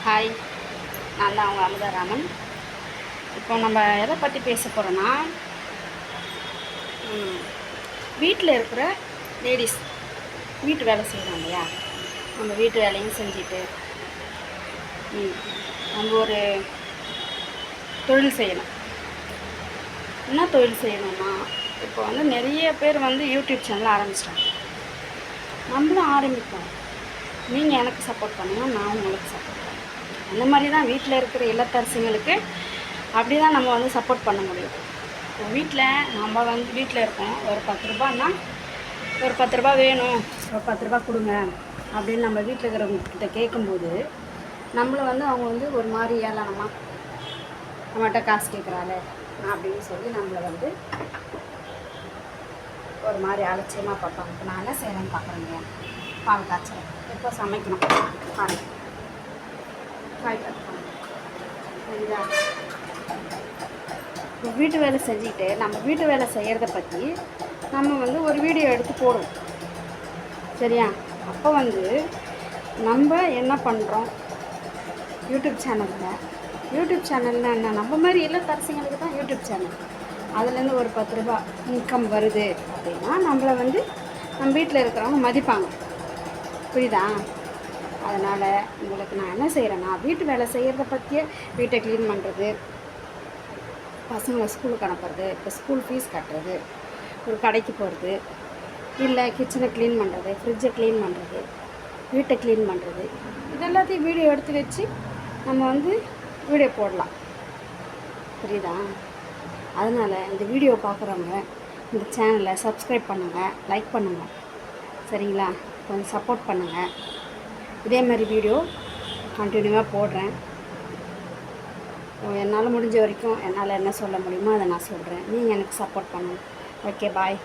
Hi, நான் தான் அவங்க அமுதராமன். இப்போ நம்ம எதை பற்றி பேச போகிறோன்னா, வீட்டில் இருக்கிற லேடிஸ் வீட்டு வேலை செய்கிறோம் இல்லையா, நம்ம வீட்டு வேலையும் செஞ்சுட்டு நம்ம ஒரு தொழில் செய்யணும். என்ன தொழில் செய்யணும்னா, இப்போ வந்து நிறைய பேர் வந்து யூடியூப் சேனல் ஆரம்பிச்சிட்டாங்க. நம்மளும் ஆரம்பிப்போம். நீங்கள் எனக்கு சப்போர்ட் பண்ணுங்கள், நான் உங்களுக்கு சப்போர்ட் பண்ணுவேன். அந்த மாதிரி தான் வீட்டில் இருக்கிற இல்லத்தரசிங்களுக்கு அப்படி தான் நம்ம வந்து சப்போர்ட் பண்ண முடியும். இப்போ நம்ம வந்து வீட்டில் இருக்கோம், ஒரு 10 ரூபான்னா ஒரு 10 ரூபா வேணும், ஒரு 10 ரூபா கொடுங்க அப்படின்னு நம்ம வீட்டில் இருக்கிறவங்கக்கிட்ட கேட்கும்போது நம்மளை வந்து அவங்க வந்து ஒரு மாதிரி ஏளனமாக நம்மகிட்ட காசு கேட்குறாள் அப்படின்னு சொல்லி நம்மளை வந்து ஒரு மாதிரி அலட்சியமாக பார்ப்பாங்க. இப்போ நான் என்ன செய்கிறேன்னு பார்க்குறேங்க, பால் காய்ச்சல், இப்போ சமைக்கணும், காய் கட் பண்ணணும், சரிங்களா? இப்போ வீட்டு வேலை செஞ்சுக்கிட்டு நம்ம வீட்டு வேலை செய்கிறத பற்றி நம்ம வந்து ஒரு வீடியோ எடுத்து போடுவோம், சரியா? அப்போ வந்து நம்ம என்ன பண்ணுறோம், யூடியூப் சேனல்னால் என்ன, நம்ம மாதிரி இல்லத்தரசிங்களுக்கு தான் யூடியூப் சேனல். அதுலேருந்து ஒரு 10 ரூபா இன்கம் வருது அப்படின்னா நம்மளை வந்து நம்ம வீட்டில் இருக்கிறவங்க மதிப்பாங்க, புரியுதா? அதனால் உங்களுக்கு நான் என்ன செய்கிறேன்னா, வீட்டு வேலை செய்கிறத பற்றியே வீட்டை க்ளீன் பண்ணுறது, பசங்களை ஸ்கூலுக்கு அனுப்புறது, இப்போ ஸ்கூல் ஃபீஸ் கட்டுறது, ஒரு கடைக்கு போகிறது, இல்லை கிச்சனை க்ளீன் பண்ணுறது, ஃப்ரிட்ஜை க்ளீன் பண்ணுறது, வீட்டை க்ளீன் பண்ணுறது, இது எல்லாத்தையும் வீடியோ எடுத்து வச்சு நம்ம வந்து வீடியோ போடலாம், புரியுதா? அதனால் இந்த வீடியோ பார்க்குறவங்க இந்த சேனலை சப்ஸ்கிரைப் பண்ணுங்கள், லைக் பண்ணுங்கள், சரிங்களா? கொஞ்சம் சப்போர்ட் பண்ணுங்கள். இதே மாதிரி வீடியோ கண்டினியூவாக போடுறேன். என்னால் முடிஞ்ச வரைக்கும் என்னால் என்ன சொல்ல முடியுமோ அதை நான் சொல்கிறேன். நீங்கள் எனக்கு சப்போர்ட் பண்ணுங்கள். ஓகே, பாய்.